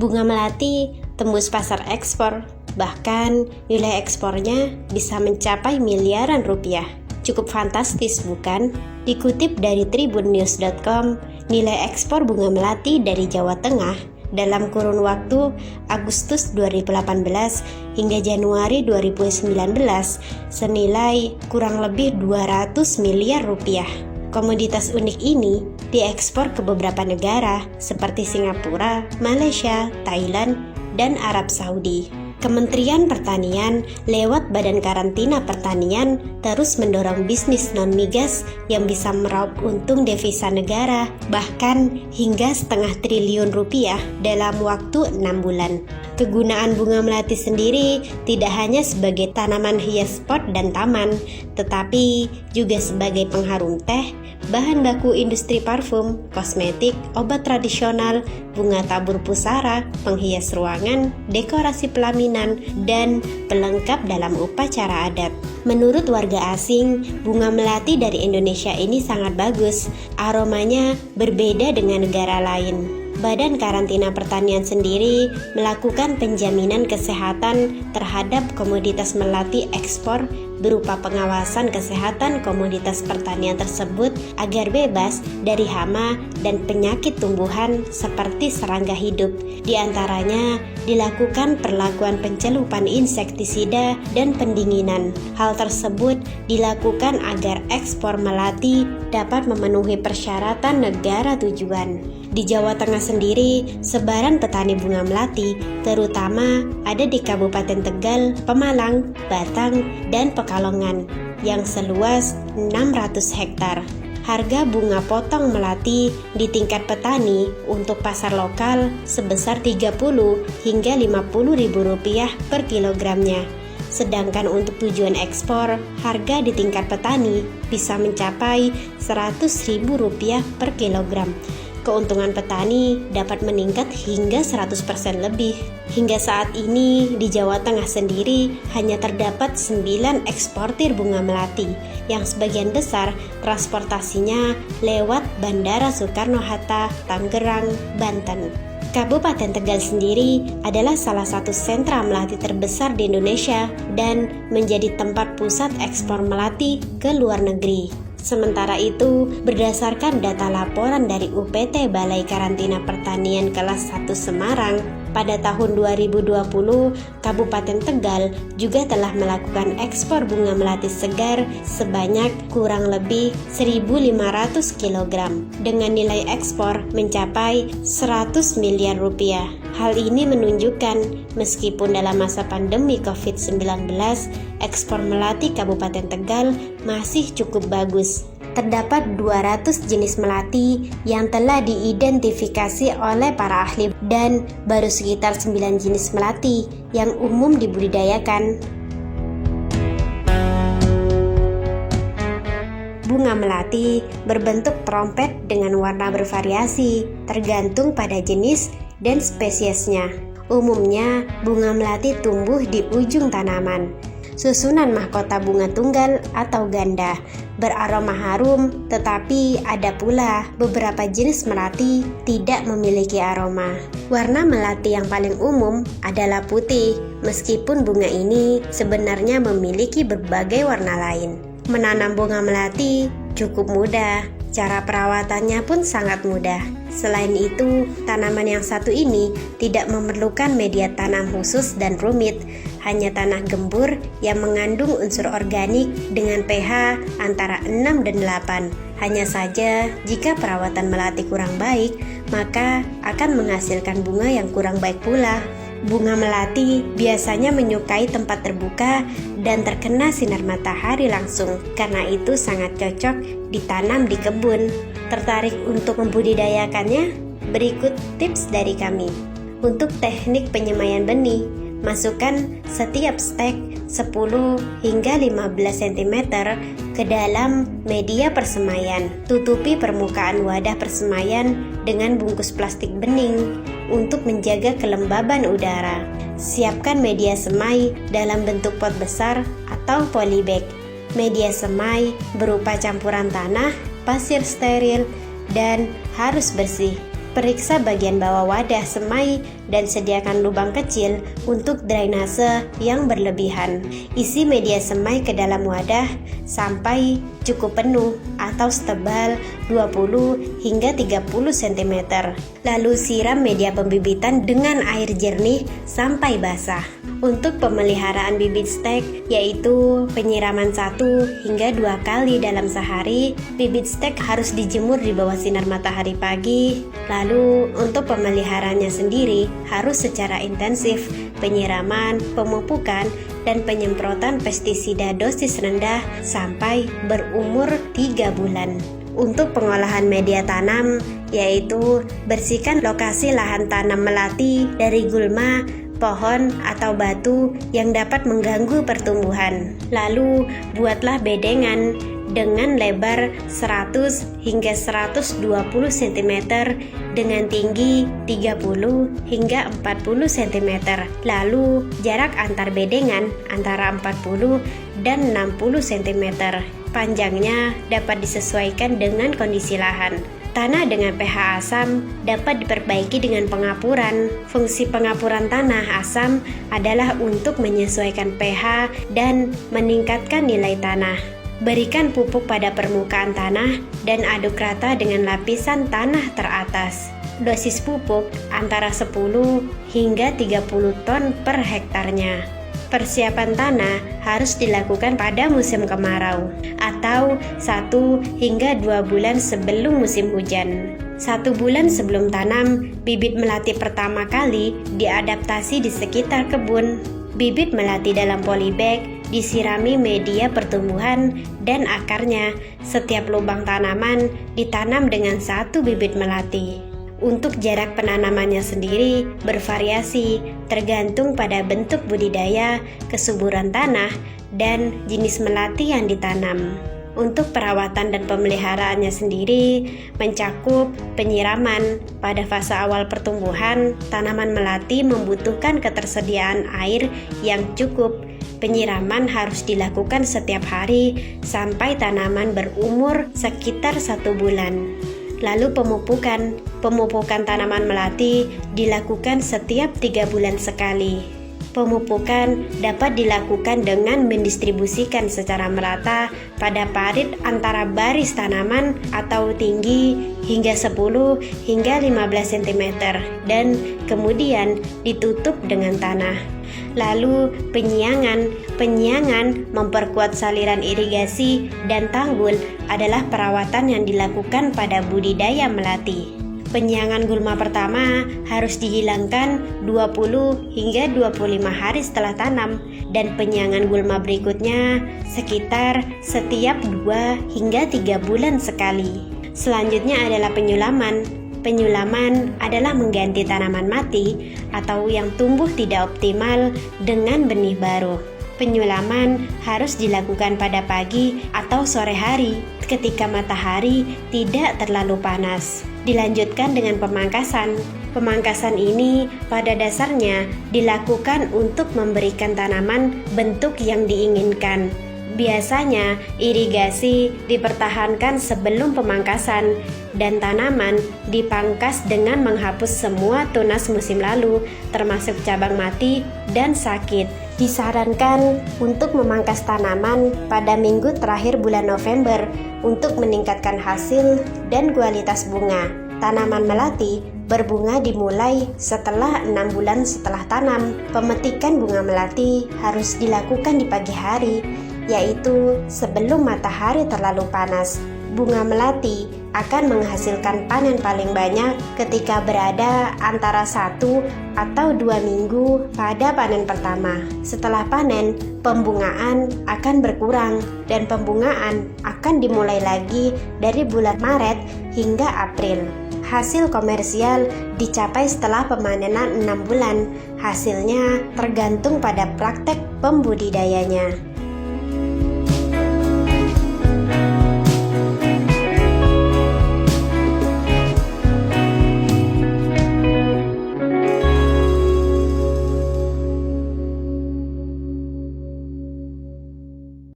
Bunga melati tembus pasar ekspor, bahkan nilai ekspornya bisa mencapai miliaran rupiah. Cukup fantastis bukan? Dikutip dari tribunnews.com, nilai ekspor bunga melati dari Jawa Tengah dalam kurun waktu Agustus 2018 hingga Januari 2019 senilai kurang lebih 200 miliar rupiah. Komoditas unik ini diekspor ke beberapa negara seperti Singapura, Malaysia, Thailand, dan Arab Saudi. Kementerian Pertanian lewat Badan Karantina Pertanian terus mendorong bisnis non-migas yang bisa meraup untung devisa negara bahkan hingga setengah triliun rupiah dalam waktu 6 bulan. Kegunaan bunga melati sendiri tidak hanya sebagai tanaman hias pot dan taman, tetapi juga sebagai pengharum teh, bahan baku industri parfum, kosmetik, obat tradisional, bunga tabur pusara, penghias ruangan, dekorasi pelaminan, dan pelengkap dalam upacara adat. Menurut warga asing, bunga melati dari Indonesia ini sangat bagus. Aromanya berbeda dengan negara lain. Badan Karantina Pertanian sendiri melakukan penjaminan kesehatan terhadap komoditas melati ekspor berupa pengawasan kesehatan komoditas pertanian tersebut agar bebas dari hama dan penyakit tumbuhan seperti serangga hidup. Di antaranya dilakukan perlakuan pencelupan insektisida dan pendinginan. Hal tersebut dilakukan agar ekspor melati dapat memenuhi persyaratan negara tujuan. Di Jawa Tengah sendiri, sebaran petani bunga melati terutama ada di Kabupaten Tegal, Pemalang, Batang, dan Pekalongan yang seluas 600 hektar. Harga bunga potong melati di tingkat petani untuk pasar lokal sebesar 30 hingga 50 ribu rupiah per kilogramnya. Sedangkan untuk tujuan ekspor, harga di tingkat petani bisa mencapai 100 ribu rupiah per kilogram. Keuntungan petani dapat meningkat hingga 100% lebih. Hingga saat ini di Jawa Tengah sendiri hanya terdapat 9 eksportir bunga melati yang sebagian besar transportasinya lewat Bandara Soekarno-Hatta, Tangerang, Banten. Kabupaten Tegal sendiri adalah salah satu sentra melati terbesar di Indonesia dan menjadi tempat pusat ekspor melati ke luar negeri. Sementara itu, berdasarkan data laporan dari UPT Balai Karantina Pertanian kelas 1 Semarang, pada tahun 2020, Kabupaten Tegal juga telah melakukan ekspor bunga melati segar sebanyak kurang lebih 1.500 kg dengan nilai ekspor mencapai 100 miliar rupiah. Hal ini menunjukkan meskipun dalam masa pandemi COVID-19, ekspor melati Kabupaten Tegal masih cukup bagus. Terdapat 200 jenis melati yang telah diidentifikasi oleh para ahli dan baru sekitar 9 jenis melati yang umum dibudidayakan. Bunga melati berbentuk trompet dengan warna bervariasi, tergantung pada jenis dan spesiesnya. Umumnya, bunga melati tumbuh di ujung tanaman. Susunan mahkota bunga tunggal atau ganda, beraroma harum, tetapi ada pula beberapa jenis melati tidak memiliki aroma. Warna melati yang paling umum adalah putih, meskipun bunga ini sebenarnya memiliki berbagai warna lain. Menanam bunga melati cukup mudah, cara perawatannya pun sangat mudah. Selain itu, tanaman yang satu ini tidak memerlukan media tanam khusus dan rumit, hanya tanah gembur yang mengandung unsur organik dengan pH antara 6 dan 8. Hanya saja, jika perawatan melati kurang baik, maka akan menghasilkan bunga yang kurang baik pula. Bunga melati biasanya menyukai tempat terbuka dan terkena sinar matahari langsung. Karena itu sangat cocok ditanam di kebun. Tertarik untuk membudidayakannya? Berikut tips dari kami. Untuk teknik penyemaian benih, masukkan setiap stek 10 hingga 15 cm ke dalam media persemaian. Tutupi permukaan wadah persemaian dengan bungkus plastik bening untuk menjaga kelembaban udara. Siapkan media semai dalam bentuk pot besar atau polybag. Media semai berupa campuran tanah, pasir steril, dan harus bersih. Periksa bagian bawah wadah semai dan sediakan lubang kecil untuk drainase yang berlebihan. Isi media semai ke dalam wadah sampai cukup penuh atau setebal 20 hingga 30 cm. Lalu siram media pembibitan dengan air jernih sampai basah. Untuk pemeliharaan bibit stek, yaitu penyiraman 1 hingga 2 kali dalam sehari, bibit stek harus dijemur di bawah sinar matahari pagi. Lalu untuk pemeliharaannya sendiri harus secara intensif, penyiraman, pemupukan, dan penyemprotan pestisida dosis rendah sampai berumur 3 bulan. Untuk pengolahan media tanam, yaitu bersihkan lokasi lahan tanam melati dari gulma, pohon atau batu yang dapat mengganggu pertumbuhan. Lalu buatlah bedengan dengan lebar 100 hingga 120 cm dengan tinggi 30 hingga 40 cm. Lalu jarak antar bedengan antara 40 dan 60 cm. Panjangnya dapat disesuaikan dengan kondisi lahan. Tanah dengan pH asam dapat diperbaiki dengan pengapuran. Fungsi pengapuran tanah asam adalah untuk menyesuaikan pH dan meningkatkan nilai tanah. Berikan pupuk pada permukaan tanah dan aduk rata dengan lapisan tanah teratas. Dosis pupuk antara 10 hingga 30 ton per hektarnya. Persiapan tanah harus dilakukan pada musim kemarau atau 1 hingga 2 bulan sebelum musim hujan. 1 bulan sebelum tanam, bibit melati pertama kali diadaptasi di sekitar kebun. Bibit melati dalam polybag disirami media pertumbuhan dan akarnya. Setiap lubang tanaman ditanam dengan 1 bibit melati. Untuk jarak penanamannya sendiri bervariasi tergantung pada bentuk budidaya, kesuburan tanah, dan jenis melati yang ditanam. Untuk perawatan dan pemeliharaannya sendiri mencakup penyiraman. Pada fase awal pertumbuhan, tanaman melati membutuhkan ketersediaan air yang cukup. Penyiraman harus dilakukan setiap hari sampai tanaman berumur sekitar 1 bulan. Lalu pemupukan tanaman melati dilakukan setiap 3 bulan sekali. Pemupukan dapat dilakukan dengan mendistribusikan secara merata pada parit antara baris tanaman atau tinggi hingga 10 hingga 15 cm dan kemudian ditutup dengan tanah. Lalu penyiangan memperkuat saliran irigasi dan tanggul adalah perawatan yang dilakukan pada budidaya melati. Penyiangan gulma pertama harus dihilangkan 20 hingga 25 hari setelah tanam dan penyiangan gulma berikutnya sekitar setiap 2 hingga 3 bulan sekali. Selanjutnya adalah penyulaman. Penyulaman adalah mengganti tanaman mati atau yang tumbuh tidak optimal dengan benih baru. Penyulaman harus dilakukan pada pagi atau sore hari ketika matahari tidak terlalu panas. Dilanjutkan dengan pemangkasan. Pemangkasan ini pada dasarnya dilakukan untuk memberikan tanaman bentuk yang diinginkan. Biasanya irigasi dipertahankan sebelum pemangkasan dan tanaman dipangkas dengan menghapus semua tunas musim lalu termasuk cabang mati dan sakit. Disarankan untuk memangkas tanaman pada minggu terakhir bulan November untuk meningkatkan hasil dan kualitas bunga. Tanaman melati berbunga dimulai setelah 6 bulan setelah tanam. Pemetikan bunga melati harus dilakukan di pagi hari, yaitu sebelum matahari terlalu panas. Bunga melati akan menghasilkan panen paling banyak ketika berada antara 1 atau 2 minggu pada panen pertama. Setelah panen, pembungaan akan berkurang dan pembungaan akan dimulai lagi dari bulan Maret hingga April. Hasil komersial dicapai setelah pemanenan 6 bulan. Hasilnya tergantung pada praktek pembudidayanya.